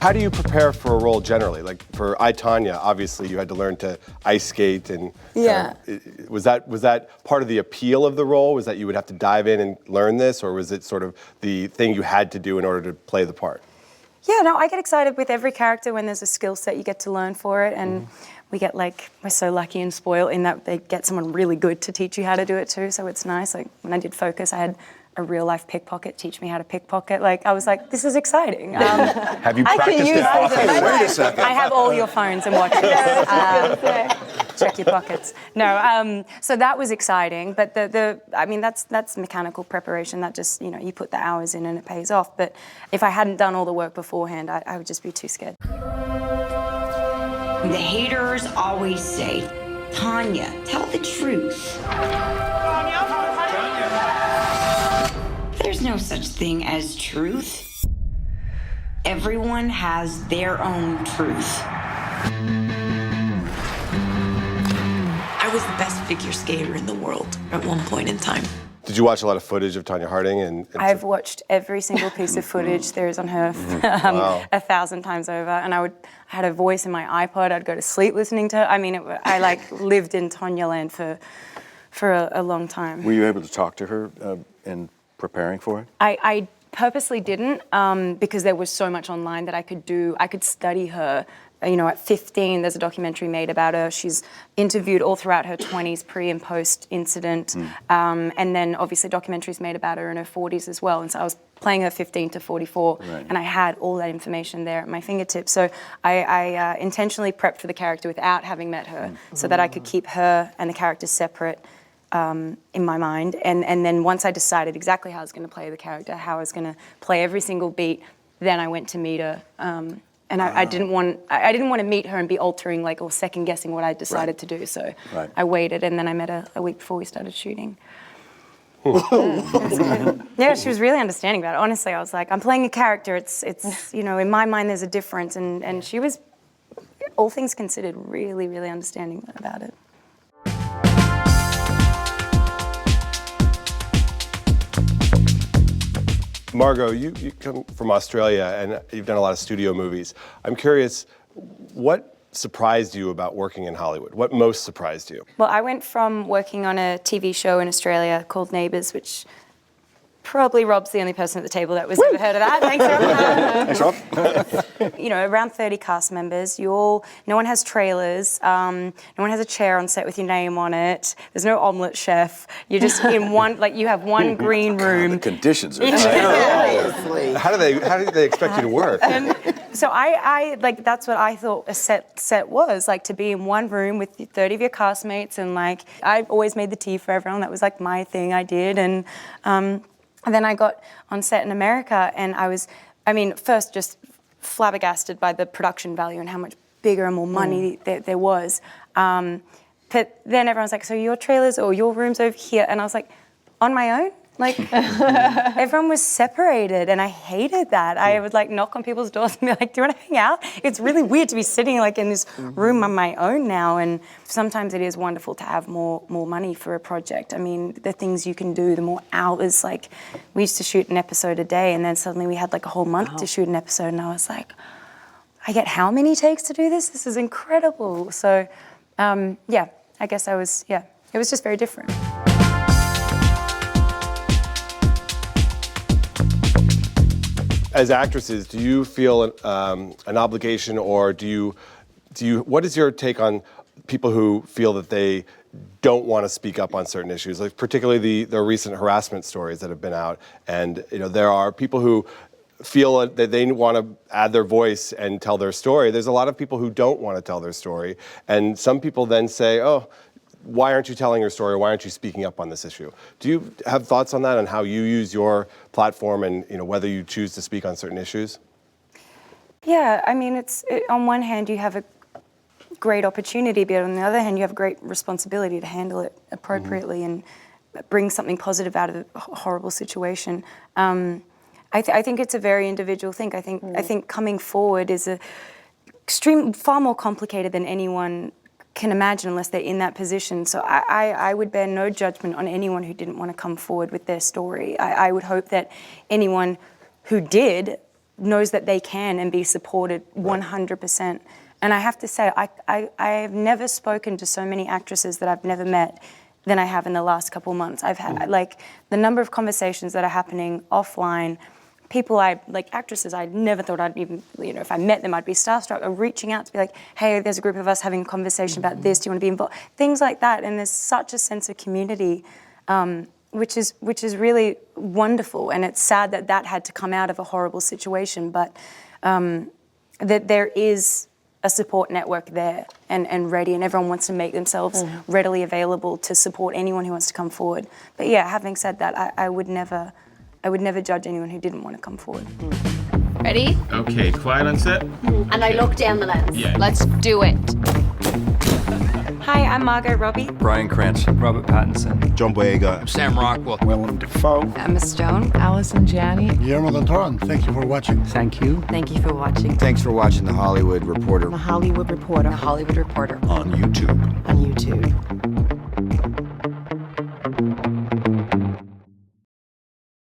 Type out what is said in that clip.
How do you prepare for a role generally? Like for Tonya, obviously you had to learn to ice skate, and was that part of the appeal of the role? Was that you would have to dive in and learn this, or was it sort of the thing you had to do in order to play the part? Yeah, no, I get excited with every character when there's a skill set you get to learn for it, and we're so lucky and spoiled in that they get someone really good to teach you how to do it too, so it's nice. Like when I did Focus, I had a real life pickpocket teach me how to pickpocket. Like I was like, this is exciting. Have you practiced it often? Wait a second. I have all your phones and watches. Check your pockets. No, so that was exciting, but that's mechanical preparation. That just, you put the hours in and it pays off. But if I hadn't done all the work beforehand, I would just be too scared. The haters always say, Tonya, tell the truth. There's no such thing as truth. Everyone has their own truth. I was the best figure skater in the world at one point in time. Did you watch a lot of footage of Tonya Harding? And I've watched every single piece of footage there is on her 1,000 times over, and I had a voice in my iPod. I'd go to sleep listening to her. I mean, I lived in Tonya land for a long time. Were you able to talk to her in preparing for it? I purposely didn't because there was so much online that I could do. I could study her. At 15, there's a documentary made about her. She's interviewed all throughout her 20s, pre and post incident. And then obviously documentaries made about her in her 40s as well. And so I was playing her 15 to 44, and I had all that information there at my fingertips. So I intentionally prepped for the character without having met her so that I could keep her and the character separate in my mind. And then once I decided exactly how I was going to play the character, how I was going to play every single beat, then I went to meet her. And I didn't want to meet her and be altering or second guessing what I decided to do. So I waited, and then I met her a week before we started shooting. Yeah, she was really understanding about it. Honestly, I was like, I'm playing a character. It's in my mind there's a difference, and she was, all things considered, really, really understanding about it. Margot, you come from Australia and you've done a lot of studio movies. I'm curious, what surprised you about working in Hollywood? What most surprised you? Well, I went from working on a TV show in Australia called Neighbours, which probably Rob's the only person at the table that was ever heard of that. Thanks, Rob. Thanks, Rob. Around 30 cast members. No one has trailers. No one has a chair on set with your name on it. There's no omelette chef. You're just in one, you have one green room. The conditions are terrible. How do they expect you to work? So I that's what I thought a set was, to be in one room with 30 of your castmates, and I've always made the tea for everyone. That was my thing I did, and then I got on set in America, and I was, first just flabbergasted by the production value and how much bigger and more money there was. But then everyone's like, so your trailers or your room's over here, and I was like, on my own? Everyone was separated, and I hated that. I would knock on people's doors and be like, do you want to hang out? It's really weird to be sitting in this room on my own now, and sometimes it is wonderful to have more money for a project. The things you can do, the more hours, we used to shoot an episode a day, and then suddenly we had a whole month to shoot an episode, and I was like, I get how many takes to do this? This is incredible. So, I guess it was just very different. As actresses, do you feel an obligation, or what is your take on people who feel that they don't want to speak up on certain issues, particularly the recent harassment stories that have been out, and there are people who feel that they want to add their voice and tell their story. There's a lot of people who don't want to tell their story, and some people then say, oh, why aren't you telling your story? Why aren't you speaking up on this issue? Do you have thoughts on that, and how you use your platform, and whether you choose to speak on certain issues? Yeah, on one hand you have a great opportunity, but on the other hand you have a great responsibility to handle it appropriately and bring something positive out of a horrible situation. I think it's a very individual thing. I think coming forward is far more complicated than anyone can imagine unless they're in that position. So I would bear no judgment on anyone who didn't want to come forward with their story. I would hope that anyone who did knows that they can and be supported 100%. And I have to say, I have never spoken to so many actresses that I've never met than I have in the last couple months. I've had, like, the number of conversations that are happening offline, people actresses I never thought I'd even, if I met them, I'd be starstruck, are reaching out to be like, hey, there's a group of us having a conversation about this, do you want to be involved? Things like that, and there's such a sense of community, which is really wonderful, and it's sad that that had to come out of a horrible situation, but that there is a support network there and ready, and everyone wants to make themselves readily available to support anyone who wants to come forward. But yeah, having said that, I would never judge anyone who didn't want to come forward. Ready? Okay, quiet on set. And I look down the lens. Yeah. Let's do it. Hi, I'm Margot Robbie. Bryan Cranston. Robert Pattinson. John Boyega. Sam Rockwell. Willem Dafoe. Emma Stone. Allison Janney. Guillermo del Toro. Thank you for watching. Thank you. Thank you for watching. Thanks for watching The Hollywood Reporter The Hollywood Reporter. The Hollywood Reporter. on YouTube. On YouTube.